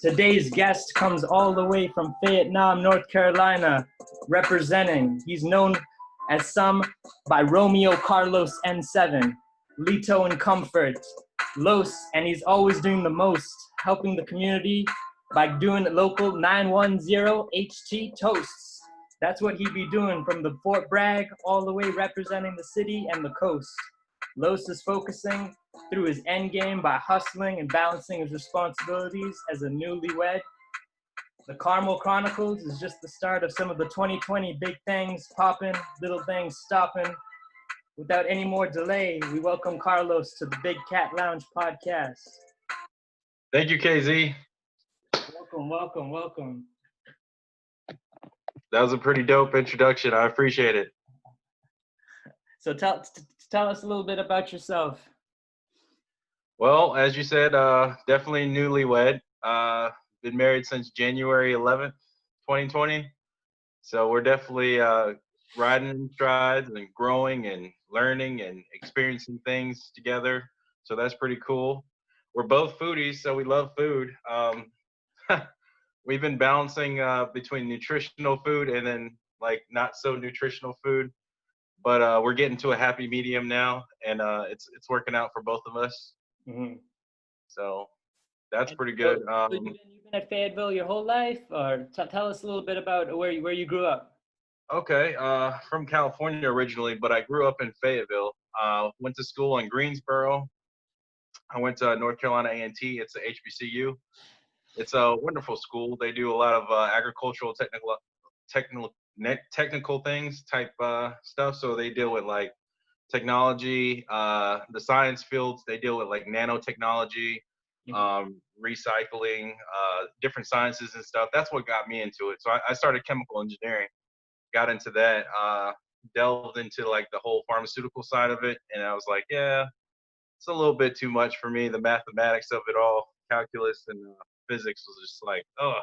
Today's guest comes all the way from Fayetteville, North Carolina, representing. He's known as some by Romeo Carlos N7, Lito and Comfort, Los, and he's always doing the most, helping the community by doing local 910 HT toasts. That's what he'd be doing from the Fort Bragg all the way representing the city and the coast. Los is focusing through his endgame by hustling and balancing his responsibilities as a newlywed. The Carmel Chronicles is just the start of some of the 2020 big things poppin', little things stoppin'. Without any more delay, we welcome Carlos to the Big Cat Lounge podcast. Thank you, KZ. Welcome. That was a pretty dope introduction. I appreciate it. So tell us a little bit about yourself. Well, as you said, definitely newlywed. Been married since January 11th, 2020. So we're definitely riding in strides and growing and learning and experiencing things together. So that's pretty cool. We're both foodies, so we love food. We've been balancing between nutritional food and then like not so nutritional food. But we're getting to a happy medium now, and it's working out for both of us. Mm-hmm. So that's pretty good. So you've been at Fayetteville your whole life, or tell us a little bit about where you grew up. Okay, from California originally, but I grew up in Fayetteville. Went to school in Greensboro. I went to North Carolina A&T. It's a HBCU. It's a wonderful school. They do a lot of agricultural technical things type stuff. So they deal with like technology, the science fields. They deal with like nanotechnology, recycling, different sciences and stuff. That's what got me into it. So I started chemical engineering, got into that, delved into like the whole pharmaceutical side of it. And I was like, yeah, it's a little bit too much for me. The mathematics of it all, calculus and physics was just like, oh.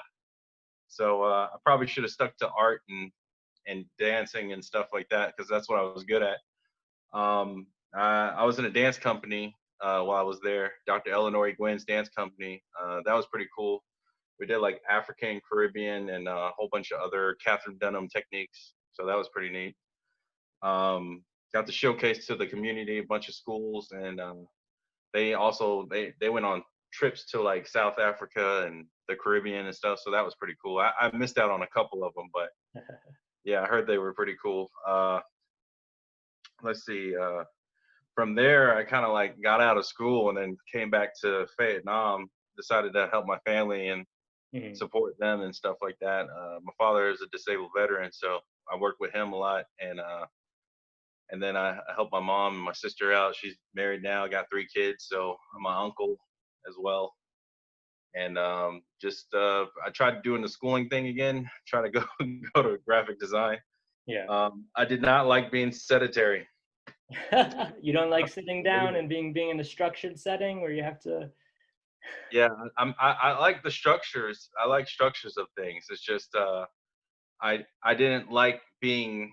So I probably should have stuck to art and dancing and stuff like that, because that's what I was good at. I was in a dance company while I was there, Dr. Eleanor Gwynn's dance company. That was pretty cool. We did like African, Caribbean, and a whole bunch of other Catherine Dunham techniques. So that was pretty neat. Got to showcase to the community a bunch of schools, and they went on trips to like South Africa and the Caribbean and stuff. So that was pretty cool. I missed out on a couple of them, but yeah, I heard they were pretty cool. Let's see. From there, I kind of like got out of school and then came back to Vietnam. Decided to help my family and support them and stuff like that. My father is a disabled veteran, so I worked with him a lot, and then I helped my mom and my sister out. She's married now, got 3 kids, so I'm my uncle as well. And I tried doing the schooling thing again, try to go go to graphic design. Yeah. I did not like being sedentary. You don't like sitting down and being in a structured setting where you have to. Yeah, I like the structures. I like structures of things. It's just I didn't like being,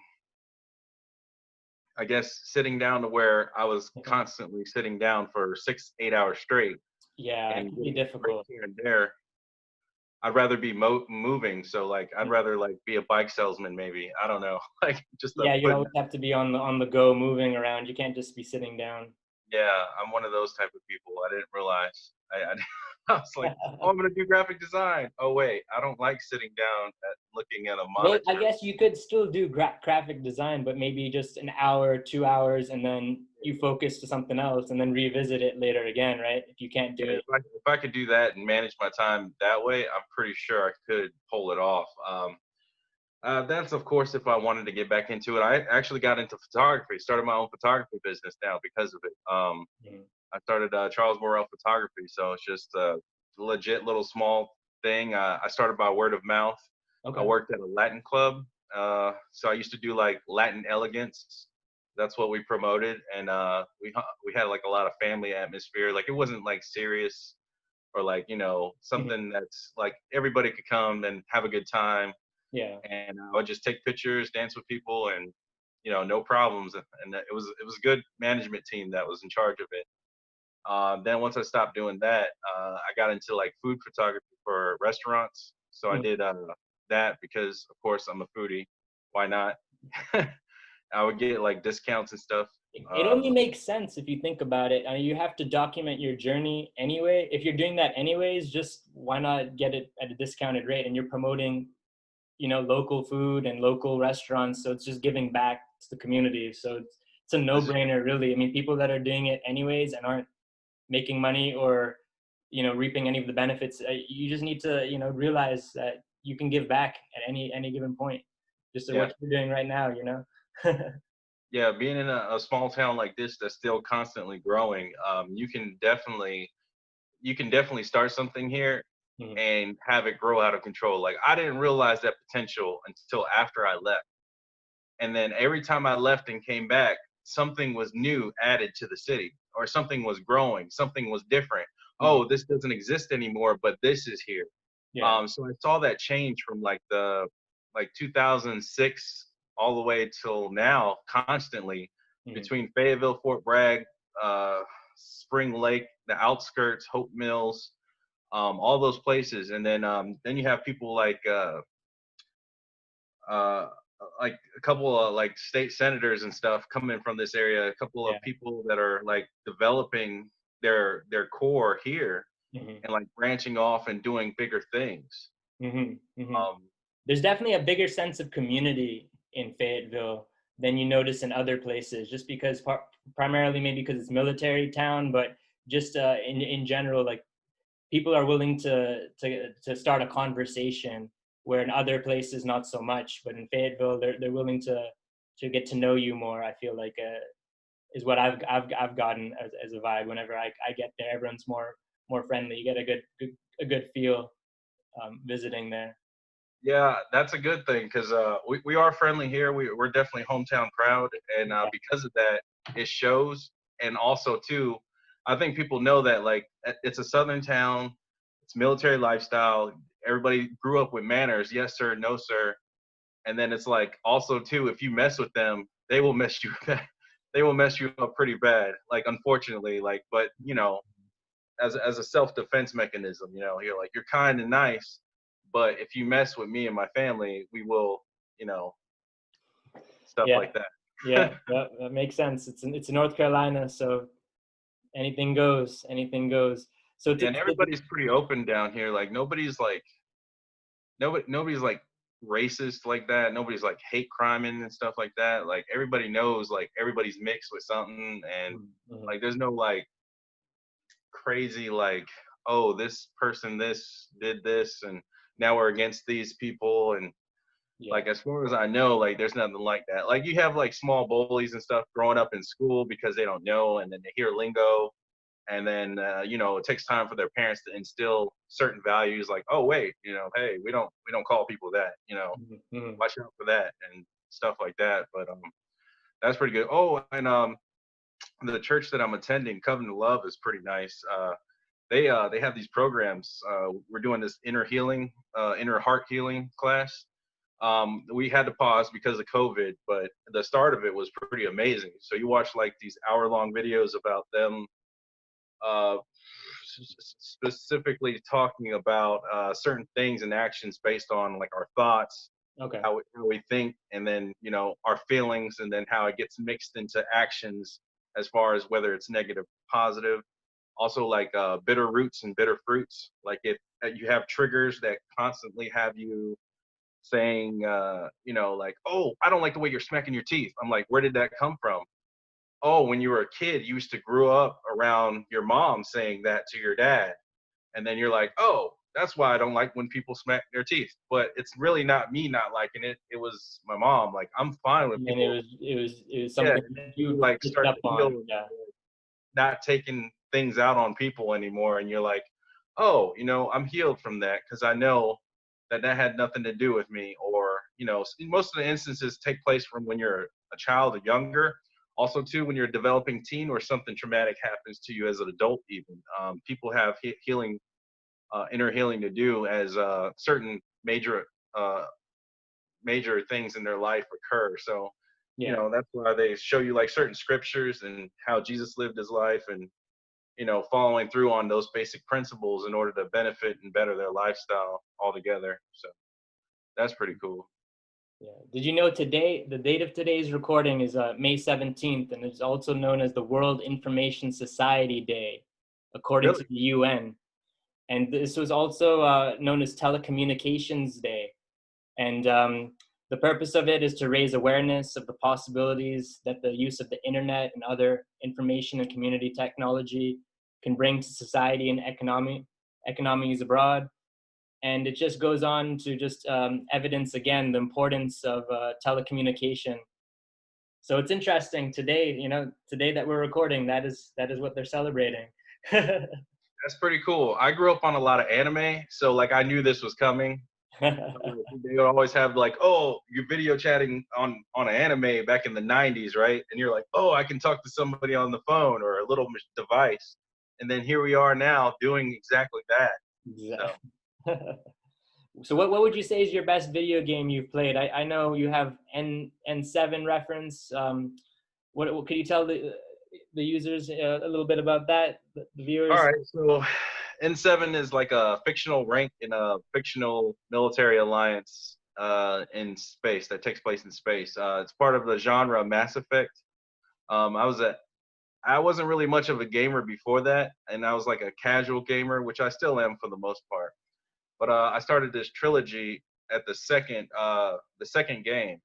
I guess, sitting down to where I was constantly sitting down for 6-8 hours straight. Yeah, and it can be difficult here and there. I'd rather be moving. So like, I'd rather like be a bike salesman, maybe. I don't know. Like just you always have to be on the go, moving around. You can't just be sitting down. Yeah, I'm one of those type of people. I didn't realize. I was like, oh, I'm gonna do graphic design. Oh wait, I don't like sitting down looking at a monitor. I guess you could still do graphic design, but maybe just an hour, 2 hours, and then you focus to something else, and then revisit it later again, right? If you can't do it. If I could do that and manage my time that way, I'm pretty sure I could pull it off. That's of course if I wanted to get back into it. I actually got into photography, started my own photography business now because of it. I started Charles Morrell Photography, so it's just a legit little small thing. I started by word of mouth. Okay. I worked at a Latin club, so I used to do like Latin elegance. That's what we promoted, and we had like a lot of family atmosphere. Like it wasn't like serious or like something that's like everybody could come and have a good time. Yeah. And I would just take pictures, dance with people, and no problems. And it was a good management team that was in charge of it. Then once I stopped doing that, I got into like food photography for restaurants. So I Mm. did that because, of course, I'm a foodie. Why not? I would get like discounts and stuff. It only makes sense if you think about it. You have to document your journey anyway. If you're doing that anyways, just why not get it at a discounted rate? And you're promoting, local food and local restaurants. So it's just giving back to the community. So it's a This is no-brainer, really. I mean, people that are doing it anyways and aren't making money or, reaping any of the benefits, you just need to, realize that you can give back at any given point. Just yeah, what you're doing right now. yeah. Being in a small town like this that's still constantly growing, you can definitely start something here Mhm. and have it grow out of control. Like I didn't realize that potential until after I left. And then every time I left and came back, something was new added to the city, or something was growing, something was different. Mhm. Oh, this doesn't exist anymore, but this is here. Yeah. So I saw that change from like 2006 all the way till now, constantly Mhm. between Fayetteville, Fort Bragg, uh, Spring Lake, the outskirts, Hope Mills, all those places, and then you have people uh, like a couple of like state senators and stuff coming from this area, a couple of Yeah. people that are like developing their core here Mhm. and like branching off and doing bigger things. Mhm. Mhm. Um, There's definitely a bigger sense of community in Fayetteville than you notice in other places, just because primarily maybe because it's military town, but just in general, like people are willing to start a conversation where in other places not so much, but in Fayetteville they're willing to get to know you more. I feel like is what I've gotten as a vibe. Whenever I get there, everyone's more friendly. You get a good feel visiting there. yeah, that's a good thing because we are friendly here. We're definitely hometown proud, and Yeah. because of that, it shows. And also too, I think people know that like it's a southern town, it's military lifestyle. Everybody grew up with manners, yes sir, no sir. And then it's like also too, if you mess with them, they will mess you they will mess you up pretty bad. Like unfortunately, like but as a self defense mechanism, you're like you're kind and nice, but if you mess with me and my family, we will, you know, stuff Yeah. like Yeah, that. yeah, that makes sense. It's in North Carolina, so anything goes. Anything goes. So And everybody's pretty open down here. Like nobody's like racist like that. Nobody's like hate criming and stuff like that. Like everybody knows like everybody's mixed with something, and Mhm. like there's no like crazy like, oh, this person this did this and now we're against these people. And Yeah. like as far as I know, like there's nothing like that. Like you have like small bullies and stuff growing up in school because they don't know, and then they hear lingo, and then it takes time for their parents to instill certain values. Like, oh wait, hey, we don't call people that. Mhm. Mhm. Watch out for that and stuff like that. But that's pretty good. Oh, and the church that I'm attending, Covenant of Love, is pretty nice. They have these programs. We're doing this inner heart healing class. We had to pause because of COVID, but the start of it was pretty amazing. So you watch like these hour-long videos about them, uh, specifically talking about certain things and actions based on like our thoughts, Okay. how we think, and then our feelings, and then how it gets mixed into actions as far as whether it's negative, positive. Also like bitter roots and bitter fruits. Like if you have triggers that constantly have you saying, like, oh, I don't like the way you're smacking your teeth. I'm like, where did that come from? Oh, when you were a kid, you used to grow up around your mom saying that to your dad. And then you're like, oh, that's why I don't like when people smack their teeth. But it's really not me not liking it. It was my mom. Like, I'm fine with And it people. was it was it was Yeah. something And then you you like picked start up to on. heal, Yeah. not taking things out on people anymore. And you're like, oh, I'm healed from that because I know that that had nothing to do with me. Or, most of the instances take place from when you're a child or younger. Also, too, when you're a developing teen or something traumatic happens to you as an adult, even. People have healing, inner healing to do as certain uh, major things in their life occur. So, Yeah. that's why they show you like certain scriptures and how Jesus lived his life, and following through on those basic principles in order to benefit and better their lifestyle altogether. So that's pretty cool. Yeah. Did you know today, the date of today's recording is May 17th, and it's also known as the World Information Society Day, according to Really? the UN. And this was also known as Telecommunications Day. And the purpose of it is to raise awareness of the possibilities that the use of the internet and other information and community technology can bring to society and economies abroad. And it just goes on to just evidence again the importance of telecommunication. So it's interesting today, today that we're recording, that is what they're celebrating. That's pretty cool. I grew up on a lot of anime, so like I knew this was coming. They would always have like, oh, you're video chatting on an anime back in the 90s, right? And you're like, oh, I can talk to somebody on the phone or a little device. And then here we are now doing exactly that. So. So what would you say is your best video game you've played? I know you have N7 reference. What could you tell the users a little bit about that, the viewers? All right, so N7 is like a fictional rank in a fictional military alliance in space that takes place in space. It's part of the genre Mass Effect. I wasn't really much of a gamer before that, and I was like a casual gamer, which I still am for the most part. But I started this trilogy at the second game.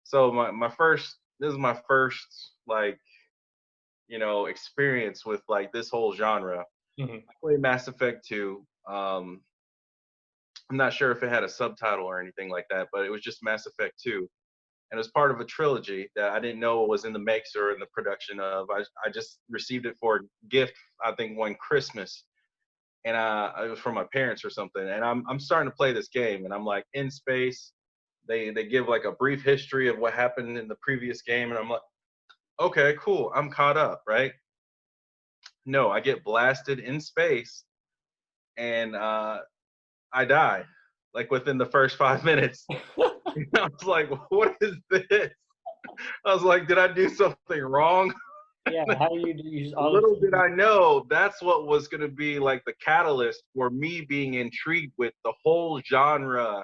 So this is my first like experience with like this whole genre. Mm-hmm. I played Mass Effect 2. I'm not sure if it had a subtitle or anything like that, but it was just Mass Effect 2. And it was part of a trilogy that I didn't know was in the makes or in the production of. I just received it for a gift, I think one Christmas. And it was from my parents or something. And I'm starting to play this game, and I'm like in space. They give like a brief history of what happened in the previous game, and I'm like, okay, cool, I'm caught up, right? No, I get blasted in space, and I die like within the first 5 minutes. I was like, what is this? I was like, did I do something wrong? Yeah, how do you use all Little did I know that's what was going to be like the catalyst for me being intrigued with the whole genre,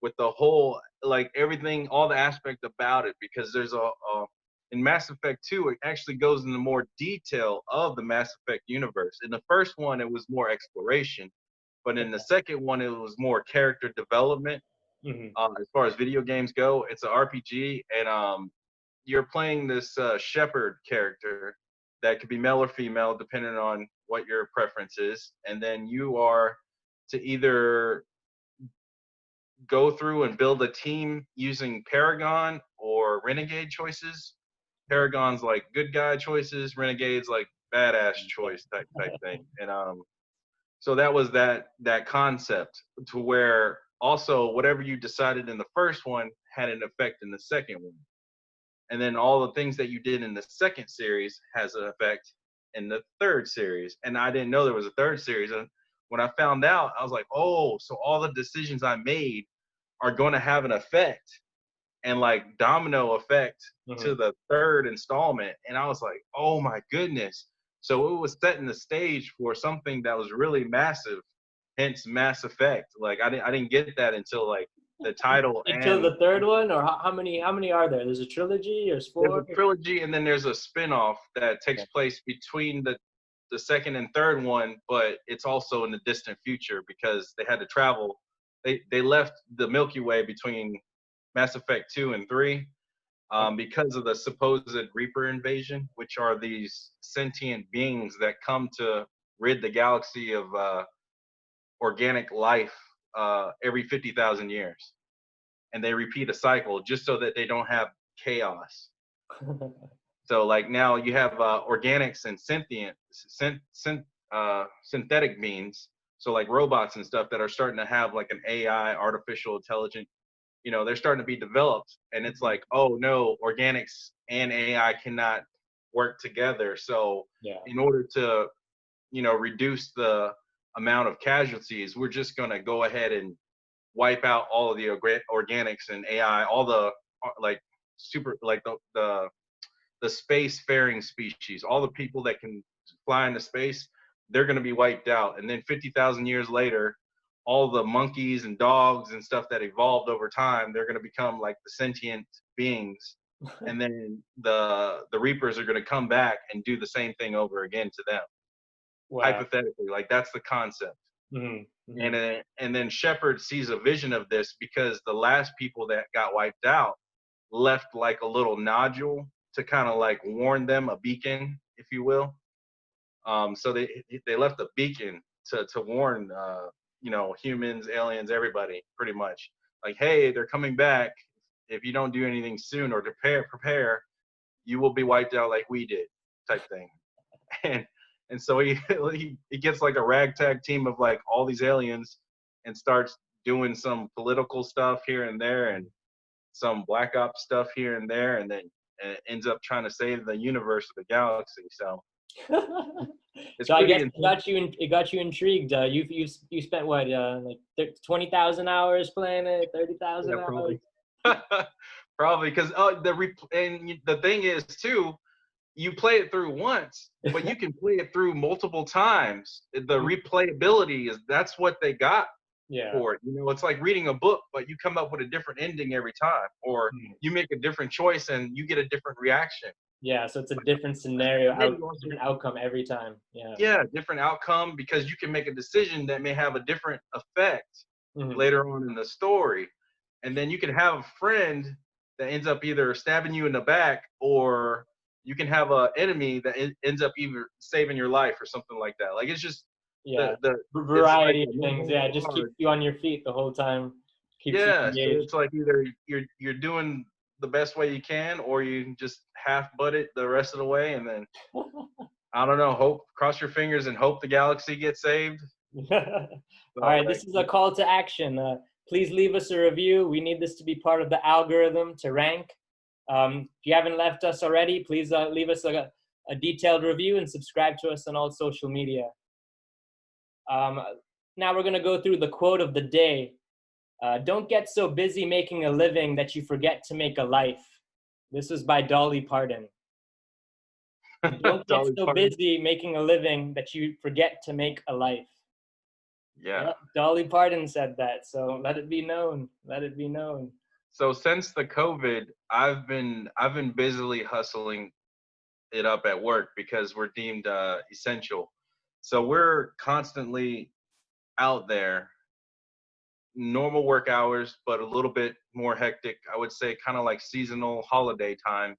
with the whole like everything, all the aspect about it. Because there's in Mass Effect 2, it actually goes into more detail of the Mass Effect universe. In the first one, it was more exploration, but in the second one, it was more character development. Mm-hmm. As far as video games go, it's an RPG, and you're playing this shepherd character that could be male or female depending on what your preference is, and then you are to either go through and build a team using Paragon or Renegade choices. Paragon's like good guy choices, Renegade's like badass choice type thing. And so that was that concept, to where also whatever you decided in the first one had an effect in the second one. And then all the things that you did in the second series has an effect in the third series. And I didn't know there was a third series. And when I found out, I was like, oh, so all the decisions I made are going to have an effect and like domino effect to the third installment. And I was like, oh my goodness. So it was setting the stage for something that was really massive, hence Mass Effect. Like I didn't get that until like the title Until and the third one, or how many are there? There's a trilogy, or there's four? a trilogy, and then there's a spin-off that takes place between the second and third one, but it's also in the distant future because they had to travel. They left the Milky Way between Mass Effect 2 and 3 because of the supposed Reaper invasion, which are these sentient beings that come to rid the galaxy of organic life every 50,000 years. And they repeat a cycle just so that they don't have chaos. So like now you have organics and synthetic beings. So like robots and stuff that are starting to have like an AI, artificial intelligence, they're starting to be developed. And it's like, oh no, organics and AI cannot work together. So in order to, reduce the amount of casualties, we're just going to go ahead and wipe out all of the organics and AI, all the like super, like the space-faring species, all the people that can fly into space, they're going to be wiped out. And then 50,000 years later, all the monkeys and dogs and stuff that evolved over time, they're going to become like the sentient beings. And then the reapers are going to come back and do the same thing over again to them. Wow. Hypothetically, like that's the concept. And then Shepard sees a vision of this because the last people that got wiped out left like a little nodule to kind of like warn them, a beacon, if you will. So they left a beacon to warn humans, aliens, everybody, pretty much. Like, hey, they're coming back. If you don't do anything soon or prepare, you will be wiped out like we did, type thing. And so he gets like a ragtag team of like all these aliens and starts doing some political stuff here and there and some black ops stuff here and there, and then ends up trying to save the universe of the galaxy. So so I guess it got you intrigued. You spent what, like 20,000 hours playing it, 30,000 hours? Probably. Probably because the thing is too, you play it through once, but you can play it through multiple times. The replayability that's what they got for it. It's like reading a book, but you come up with a different ending every time, or you make a different choice and you get a different reaction. Yeah, so it's a different scenario, different outcome every time. Yeah, different outcome, because you can make a decision that may have a different effect later on in the story. And then you can have a friend that ends up either stabbing you in the back, or you can have an enemy that ends up either saving your life or something like that. Like, it's just the variety of things. Yeah, just keep you on your feet the whole time. So it's like either you're doing the best way you can, or you just half butt it the rest of the way, and then I don't know, cross your fingers and hope the galaxy gets saved. All right, this is a call to action. Please leave us a review. We need this to be part of the algorithm to rank. If you haven't left us already, please leave us a detailed review and subscribe to us on all social media. Now we're going to go through the quote of the day. Don't get so busy making a living that you forget to make a life. This was by Dolly Parton. Don't get so busy making a living that you forget to make a life. Yeah. Dolly Parton said that, so let it be known. Let it be known. So since the COVID, I've been busily hustling it up at work because we're deemed essential. So we're constantly out there, normal work hours, but a little bit more hectic. I would say kind of like seasonal holiday time.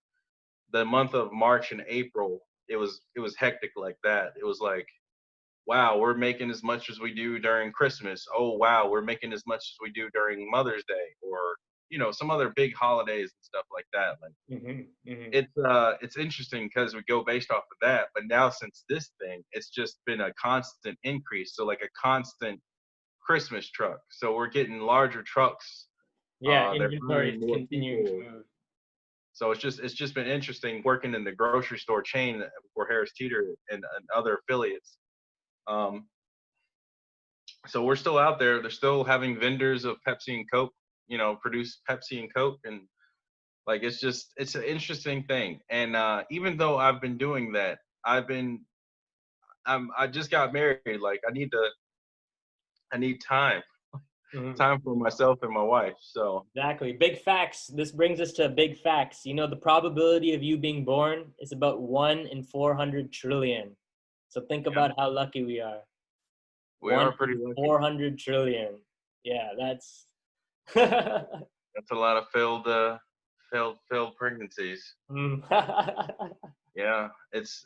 The month of March and April, it was hectic like that. It was like, wow, we're making as much as we do during Christmas. Oh, wow, we're making as much as we do during Mother's Day, or some other big holidays and stuff like that. Like, it's interesting because we go based off of that. But now since this thing, it's just been a constant increase. So like a constant Christmas truck. So we're getting larger trucks. Yeah, inventory continuing to move. So it's just been interesting working in the grocery store chain for Harris Teeter and other affiliates. So we're still out there. They're still having vendors of Pepsi and Coke, produce Pepsi and Coke, and like it's an interesting thing. And even though I've been doing that, I just got married. Like I need time. Time for myself and my wife. So exactly. Big facts. This brings us to big facts. The probability of you being born is about 1 in 400 trillion. So think about how lucky we are. We are pretty lucky. 400 trillion. Yeah, that's that's a lot of failed pregnancies. Yeah, it's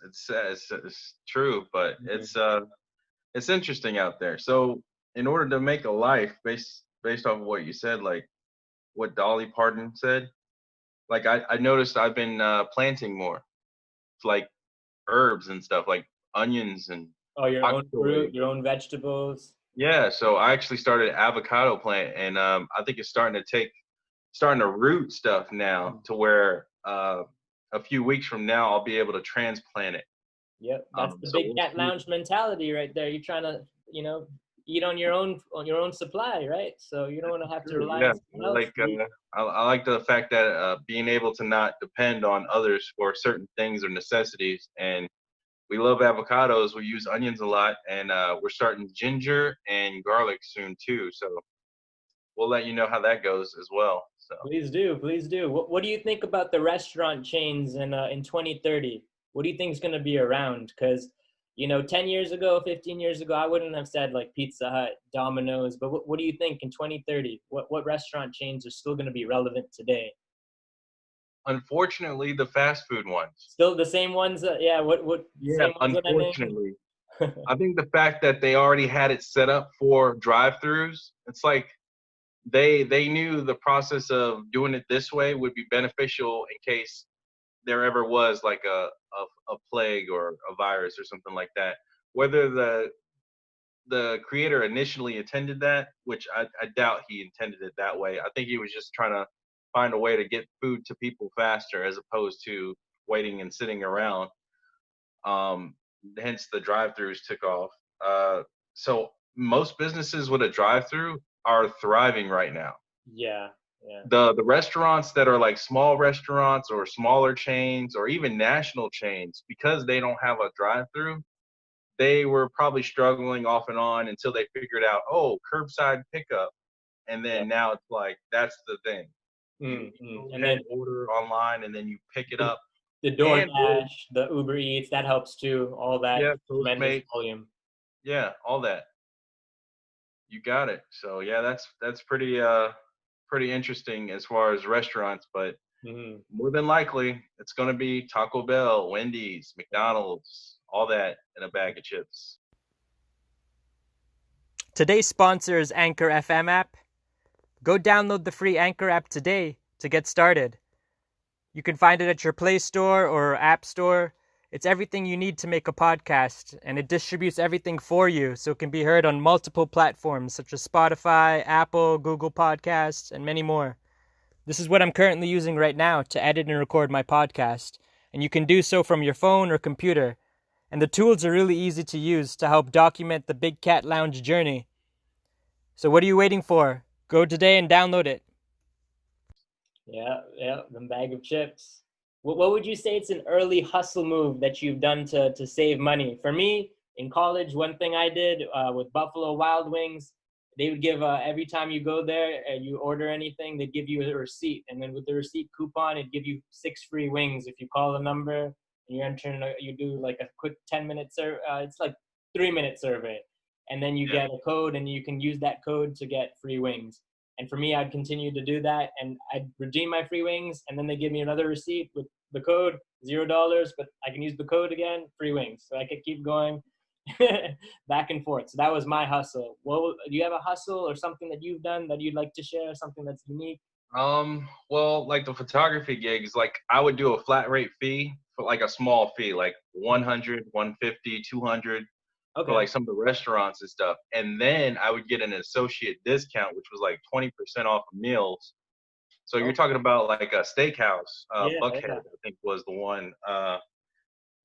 true, but it's interesting out there. So in order to make a life based off of what you said, like what Dolly Parton said, like I noticed I've been planting more, like herbs and stuff, like onions and your own fruit, your own vegetables. Yeah, so I actually started avocado plant, and I think it's starting to root stuff now to where a few weeks from now I'll be able to transplant it. Yep, that's the big cat lounge mentality right there. You're trying to, eat on your own supply, right? So you don't want to have to rely on someone else. I like the fact that being able to not depend on others for certain things or necessities, and we love avocados. We use onions a lot, and we're starting ginger and garlic soon too. So we'll let you know how that goes as well. So Please do, please do. What do you think about the restaurant chains in 2030? What do you think is going to be around? Because 10 years ago, 15 years ago, I wouldn't have said like Pizza Hut, Domino's. But what do you think in 2030? What restaurant chains are still going to be relevant today? unfortunately, the fast food ones. Still the same ones? Yeah. What Yeah, same ones that I named? unfortunately. I think the fact that they already had it set up for drive-throughs, it's like they knew the process of doing it this way would be beneficial in case there ever was like a plague or a virus or something like that. Whether the creator initially intended that, which I doubt he intended it that way. I think he was just trying to find a way to get food to people faster as opposed to waiting and sitting around. Um, Hence the drive-throughs took off. So most businesses with a drive-through are thriving right now. Yeah, yeah. The restaurants that are like small restaurants or smaller chains or even national chains, because they don't have a drive-through, they were probably struggling off and on until they figured out, oh, curbside pickup. And Yeah. then now it's like that's the thing. You Mm-hmm. go And ahead then and order online and then you pick it the, up. the And DoorDash, the Uber Eats, that helps too. All that yeah, tremendous Postmates, volume. yeah, all that. You got it. So yeah, that's pretty interesting as far as restaurants, but Mm-hmm. more than likely it's gonna be Taco Bell, Wendy's, McDonald's, all that in a bag of chips. Today's sponsor is Anchor FM app. Go download the free Anchor app today to get started. You can find it at your Play Store or App Store. It's everything you need to make a podcast, and it distributes everything for you so it can be heard on multiple platforms such as Spotify, Apple, Google Podcasts, and many more. This is what I'm currently using right now to edit and record my podcast, and you can do so from your phone or computer. And the tools are really easy to use to help document the Big Cat Lounge journey. So what are you waiting for? Go today and download it. Yeah, yeah, the bag of chips. What would you say it's an early hustle move that you've done to save money? For me, in college, one thing I did with Buffalo Wild Wings, they would give every time you go there and you order anything, they'd give you a receipt, and then with the receipt coupon, it'd give you 6 free wings if you call the number and you enter, you do like a quick 10-minute survey. It's like 3-minute survey, and then you Yeah. get a code, and you can use that code to get free wings. And for me, I'd continue to do that, and I'd redeem my free wings, and then they give me another receipt with the code, $0, but I can use the code again, free wings. So I could keep going back and forth. So that was my hustle. Do you have a hustle or something that you've done that you'd like to share, something that's unique? Well, like the photography gigs, like I would do a flat rate fee for like a small fee, like 100, 150, 200 for Okay. like some of the restaurants and stuff. And then I would get an associate discount, which was like 20% off of meals. So you're Oh, talking about like a steakhouse, yeah, Buckhead, yeah. I think was the one.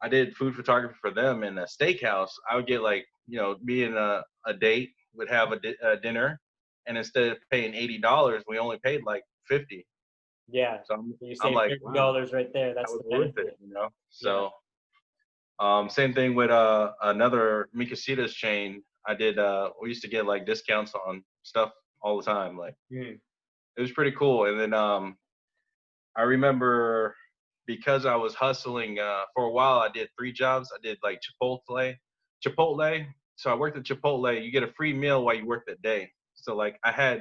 I did food photography for them in a steakhouse. I would get like, me and a date would have a dinner, and instead of paying $80, we only paid like 50. Yeah. So I'm, So you I'm save like, wow, $30 right there. that That's was the worth it, benefit. Yeah. So same thing with another Mikasitas chain. I did. We used to get like discounts on stuff all the time. Like Mm. it was pretty cool. And then I remember because I was hustling for a while. I did 3 jobs. I did like Chipotle. So I worked at Chipotle. You get a free meal while you work that day. So like I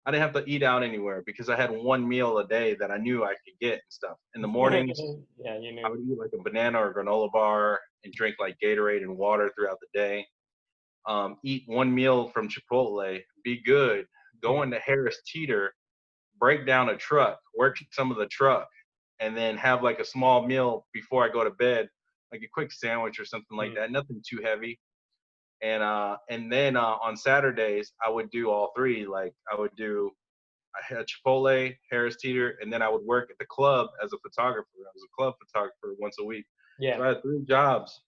didn't have to eat out anywhere because I had one meal a day that I knew I could get and stuff. In the mornings, Yeah, you I knew. would eat like a banana or granola bar and drink like Gatorade and water throughout the day. Eat one meal from Chipotle, be good, go Mm. into Harris Teeter, break down a truck, work some of the truck, and then have like a small meal before I go to bed, like a quick sandwich or something like Mm. that, nothing too heavy. And then on Saturdays I would do all three. Like I had Chipotle, Harris Teeter, and then I would work at the club as a photographer. I was a club photographer once a week. Yeah. So I had 3 jobs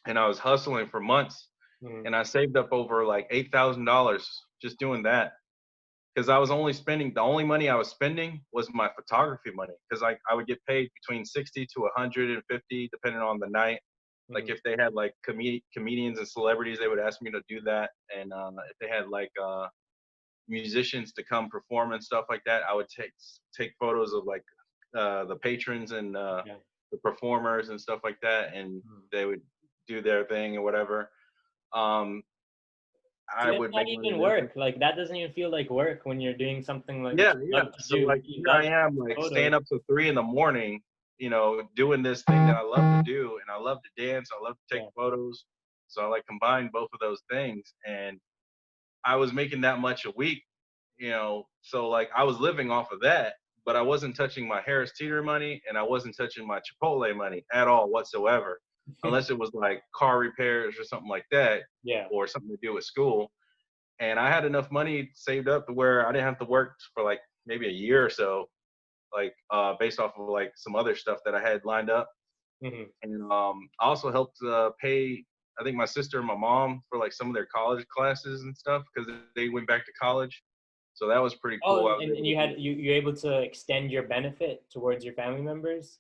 and I was hustling for months, Mm. and I saved up over like $8,000 just doing that. Because I was only spending the only money I was spending was my photography money. Because I would get paid between 60 to 150 depending on the night. Like if they had like comedians and celebrities, they would ask me to do that. And if they had like musicians to come perform and stuff like that, I would take photos of like the patrons and Yeah. the performers and stuff like that, and Mhm. they would do their thing or whatever. Um, See, I that's would not make money even that way. work. Like that doesn't even feel like work when you're doing something like that Yeah, you yeah. love to So do. like You here I love am, like photos. staying up till 3 in the morning, doing this thing that I love to do, and I love to dance. I love to take Yeah. photos. So I like combine both of those things, and I was making that much a week, so like I was living off of that, but I wasn't touching my Harris Teeter money and I wasn't touching my Chipotle money at all whatsoever, unless it was like car repairs or something like that, Yeah. or something to do with school. And I had enough money saved up to where I didn't have to work for like maybe a year or so, like based off of like some other stuff that I had lined up. Hmm. And I also helped pay, I think, my sister and my mom for like some of their college classes and stuff because they went back to college. So that was pretty Oh, cool. I and, was and able to you do. had you're able to extend your benefit towards your family members.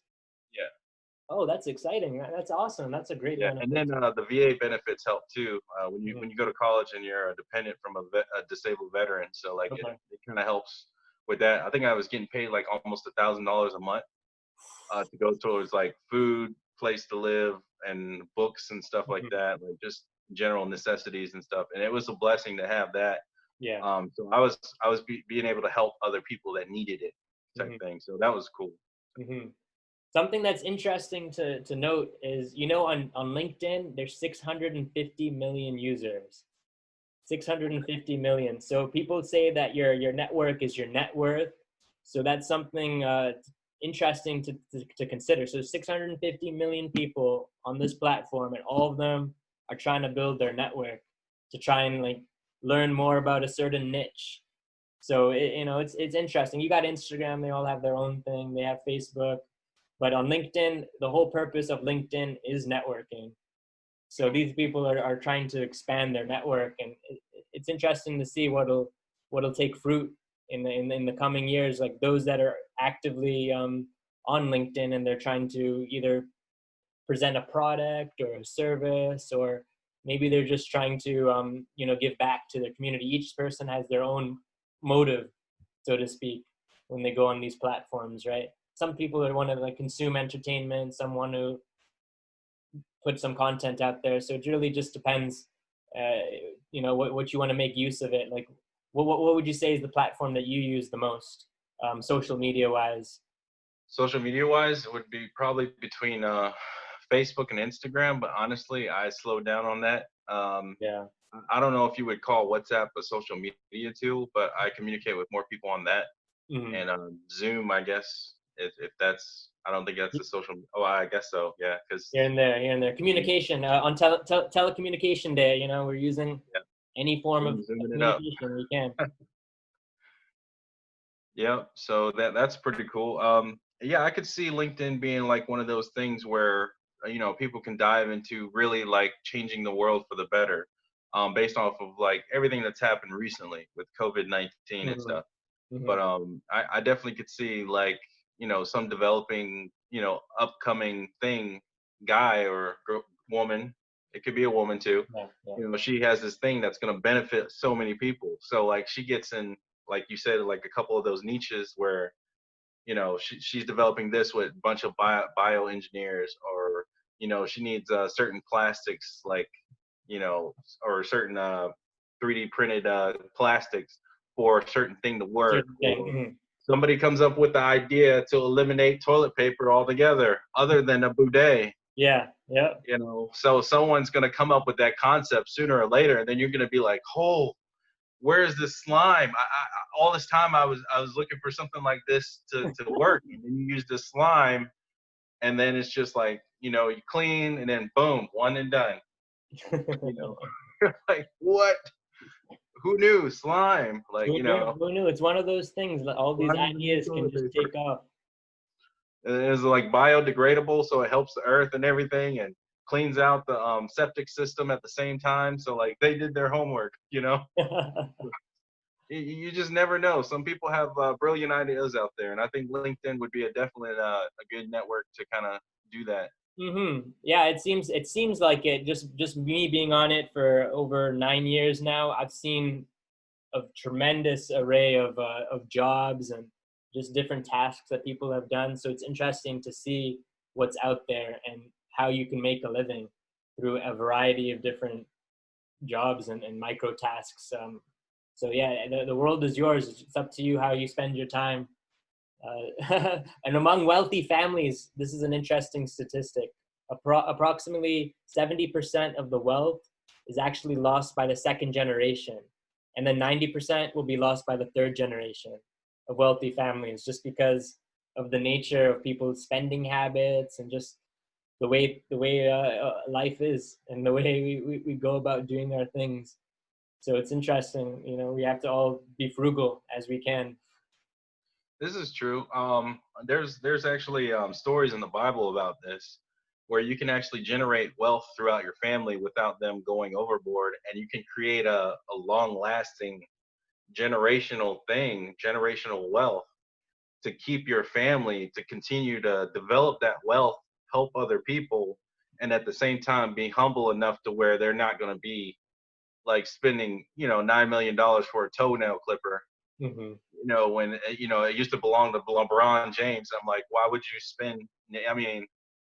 Yeah, Oh, that's exciting. That's awesome. That's a great yeah. And benefit. then the VA benefits help too when you Hmm. when you go to college and you're a dependent from a disabled veteran. So like it, Okay. it kind of helps with that. I think I was getting paid like almost $1,000 a month to go towards like food, place to live, and books and stuff like Hmm. that, like just general necessities and stuff. And it was a blessing to have that. Yeah. So I was being able to help other people that needed it, type Hmm. thing. So that was cool. Hmm. Something that's interesting to note is, on LinkedIn, there's 650 million users. 650 million. So people say that your network is your net worth. So that's something interesting to consider. So 650 million people on this platform, and all of them are trying to build their network to try and like learn more about a certain niche. So it's interesting. You got Instagram; they all have their own thing. They have Facebook, but on LinkedIn, the whole purpose of LinkedIn is networking. So these people are trying to expand their network, and it's interesting to see what'll take fruit in the coming years. Like those that are actively on LinkedIn and they're trying to either present a product or a service, or maybe they're just trying to give back to their community. Each person has their own motive, so to speak, when they go on these platforms, right? Some people are want to like consume entertainment, some want to put some content out there. So it really just depends, what you want to make use of it. Like, what would you say is the platform that you use the most, social media wise? Social media wise, it would be probably between Facebook and Instagram, but honestly, I slowed down on that. Yeah. I don't know if you would call WhatsApp a social media tool, but I communicate with more people on that. Hmm. And Zoom, I guess, if that's, I don't think that's a social. Oh, I guess so. Yeah, because Here and there. Communication on telecommunication day. We're using yeah, any form of zooming it up. communication we can. Yeah, so that's pretty cool. Yeah, I could see LinkedIn being like one of those things where people can dive into really like changing the world for the better, based off of like everything that's happened recently with COVID-19 and Hmm. stuff. Hmm. But I definitely could see like some developing upcoming thing, guy or woman. It could be a woman too. Yeah. Yeah. She has this thing that's going to benefit so many people. So like she gets in, like you said, like a couple of those niches where she's developing this with a bunch of bioengineers, or she needs certain plastics, like or certain 3D printed plastics for a certain thing to work, Certain thing. or Hmm. somebody comes up with the idea to eliminate toilet paper altogether other than a bidet. Yeah. Yeah. So someone's going to come up with that concept sooner or later, and then you're going to be like, oh, where's the slime? All this time I was looking for something like this to work, and then you use the slime, and then it's just like you clean, and then boom, one and done. you know like, what? Who knew slime? Like, Who knew? Who knew? It's one of those things that all these slime is the new ideas can toilet just paper. take off. And it's like biodegradable, so it helps the earth and everything, and cleans out the septic system at the same time. So like they did their homework. You just never know. Some people have brilliant ideas out there, and I think LinkedIn would be definitely a good network to kind of do that. Yeah, it seems like it. Just me being on it for over 9 years now, I've seen a tremendous array of jobs and just different tasks that people have done. So it's interesting to see what's out there and how you can make a living through a variety of different jobs and micro tasks. So yeah, the world is yours. It's up to you how you spend your time. And among wealthy families, this is an interesting statistic. Approximately 70% of the wealth is actually lost by the second generation, and then 90% will be lost by the third generation of wealthy families, just because of the nature of people's spending habits and just the way life is and the way we go about doing our things. So it's interesting, we have to all be frugal as we can. This is true. There's actually stories in the Bible about this, where you can actually generate wealth throughout your family without them going overboard, and you can create a long-lasting generational thing, generational wealth to keep your family to continue to develop that wealth, help other people, and at the same time be humble enough to where they're not going to be like spending, $9 million for a toenail clipper, Hmm. when it used to belong to LeBron James. I'm like, why would you spend? I mean,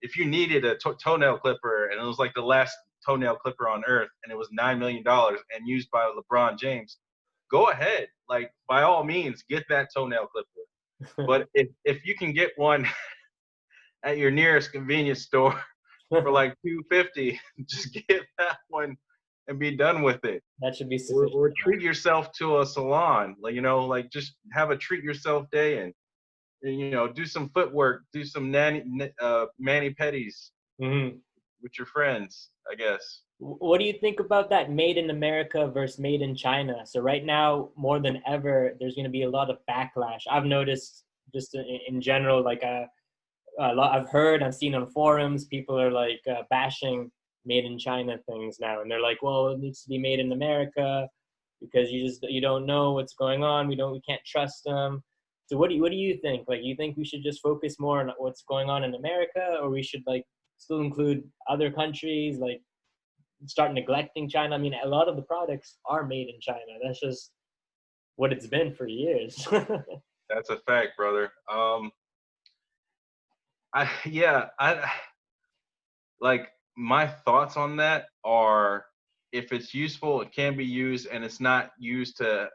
if you needed a toenail clipper and it was like the last toenail clipper on earth and it was $9 million and used by LeBron James, go ahead, like by all means, get that toenail clipper. But if you can get one at your nearest convenience store for like 250, just get that one and be done with it. That should be or, sufficient. or treat yourself to a salon, like like just have a treat yourself day and do some footwork, do some mani pedis Hmm. with your friends, I guess. What do you think about that made in America versus made in China? So right now, more than ever, there's going to be a lot of backlash. I've noticed just in general, like a lot I've heard, I've seen on forums, people are like bashing made in China things now, and they're like, well, it needs to be made in America because you don't know what's going on. We can't trust them. So what do you think? Like, you think we should just focus more on what's going on in America, or we should like still include other countries, like start neglecting China? I mean, a lot of the products are made in China. That's just what it's been for years. That's a fact, brother. I yeah, I like my thoughts on that are, if it's useful, it can be used, and it's not used to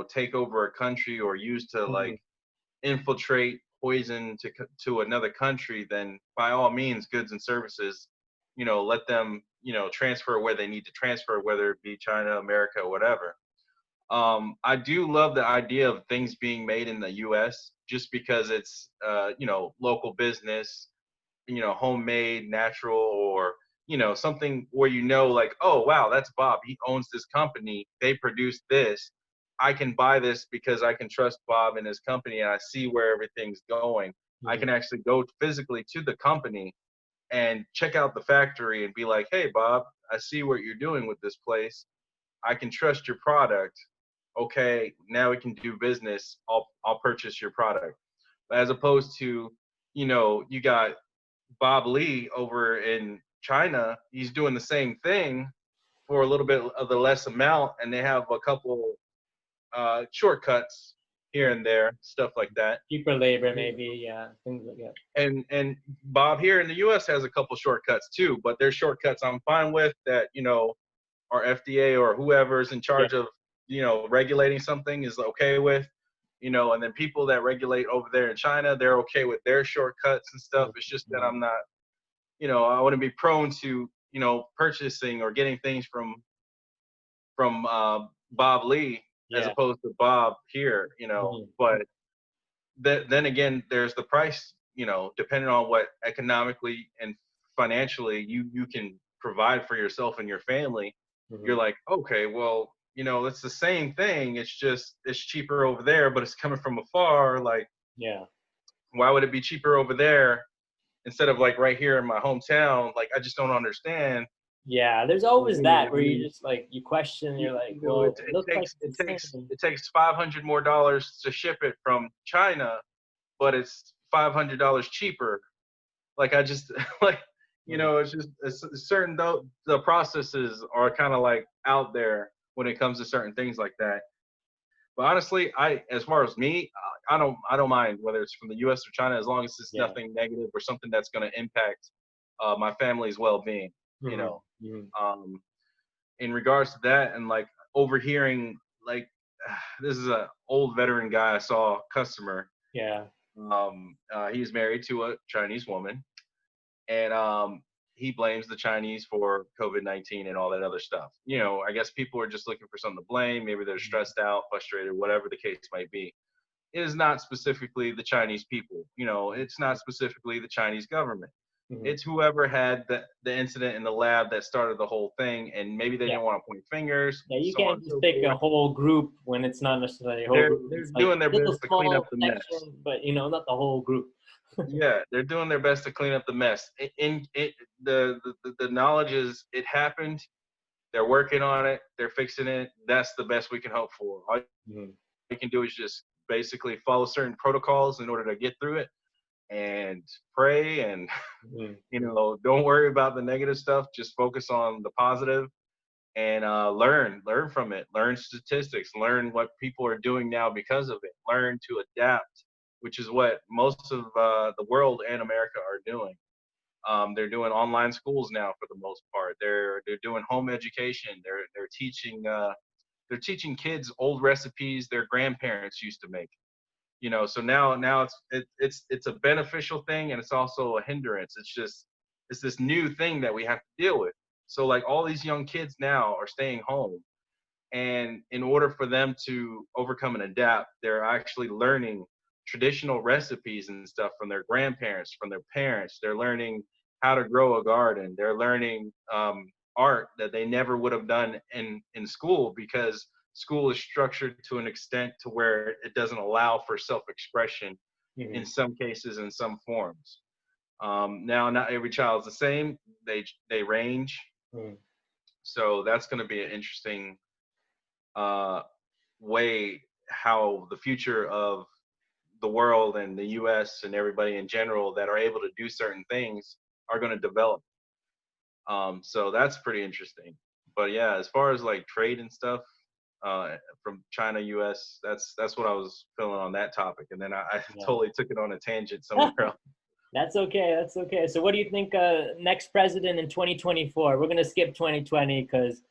take over a country or used to Mhm. like infiltrate poison to another country, then by all means, goods and services, let them transfer where they need to transfer, whether it be China, America, or whatever. I do love the idea of things being made in the U.S. just because it's local business, homemade, natural, or something where like, oh wow, that's Bob. He owns this company. They produce this. I can buy this because I can trust Bob and his company, and I see where everything's going. I Mhm. can actually go physically to the company and check out the factory and be like, hey Bob, I see what you're doing with this place. I can trust your product. Okay, now we can do business. I'll purchase your product. As opposed to, you got Bob Lee over in China, he's doing the same thing for a little bit of the less amount, and they have a couple shortcuts here Yeah. and there, stuff like that. Cheaper labor, maybe. Yeah, things like that. And Bob here in the U.S. has a couple shortcuts too, but there's shortcuts I'm fine with that our FDA or whoever's in Yeah. charge of regulating something is okay with. And then people that regulate over there in China, they're okay with their shortcuts and stuff. It's just that Mhm. I'm not, I wouldn't be prone to, purchasing or getting things from Bob Lee as Yeah. opposed to Bob here, Mhm. But then again, there's the price, depending on what economically and financially you can provide for yourself and your family. You're Mhm. like, okay, well, it's the same thing. It's just it's cheaper over there, but it's coming from afar. Like, Yeah. why would it be cheaper over there instead of like right here in my hometown? Like, I just don't understand. Yeah. There's I always that mean, I where you mean, just like you question. You're like, it, well, it it looks like takes it's the same. it takes $500 more to ship it from China, but it's $500 cheaper. Like I just like You know, it's just certain though the processes are kind of like out there when it comes to certain things like that. But honestly, as far as me, I don't mind whether it's from the U.S. or China, as long as it's Yeah. nothing negative or something that's going to impact my family's well-being. You Mhm. know, Mhm. in regards to that, and like overhearing, like this is a old veteran guy I saw, customer. Yeah. He's married to a Chinese woman, and he blames the Chinese for COVID-19 and all that other stuff. You know, I guess people are just looking for something to blame. Maybe they're stressed out, frustrated, whatever the case might be. It is not specifically the Chinese people. You know, it's not specifically the Chinese government. Mhm. It's whoever had the incident in the lab that started the whole thing, and maybe they Yeah. didn't want to point fingers. Yeah, you so on can't and just so pick a forth. whole group when it's not necessarily a whole They're group. they're It's like doing their a little best to clean up small the mess. section, but you know, not the whole group. Yeah, they're doing their best to clean up the mess. The knowledge is it happened. They're working on it. They're fixing it. That's the best we can hope for. All Mhm. you can do is just basically follow certain protocols in order to get through it, and pray, and Mhm. you know, don't worry about the negative stuff. Just focus on the positive, and learn from it. Learn statistics. Learn what people are doing now because of it. Learn to adapt, which is what most of the world and America are doing. They're doing online schools now for the most part. They're doing home education. They're teaching kids old recipes their grandparents used to make. You know, so now it's a beneficial thing, and it's also a hindrance. It's this new thing that we have to deal with. So like all these young kids now are staying home, and in order for them to overcome and adapt, they're actually learning traditional recipes and stuff from their grandparents, from their parents. They're learning how to grow a garden. They're learning art that they never would have done in school, because school is structured to an extent to where it doesn't allow for self-expression in Mhm. some cases, in some forms. Now, not every child is the same. They range. Mhm. So that's going to be an interesting uh, way how the future of the world and the U.S. and everybody in general that are able to do certain things are going to develop. So that's pretty interesting. But yeah, as far as like trade and stuff from China, U.S., that's what I was feeling on that topic, and then I Yeah. totally took it on a tangent somewhere else. That's okay. That's okay. So, what do you think? Next president in 2024? We're gonna skip 2020 because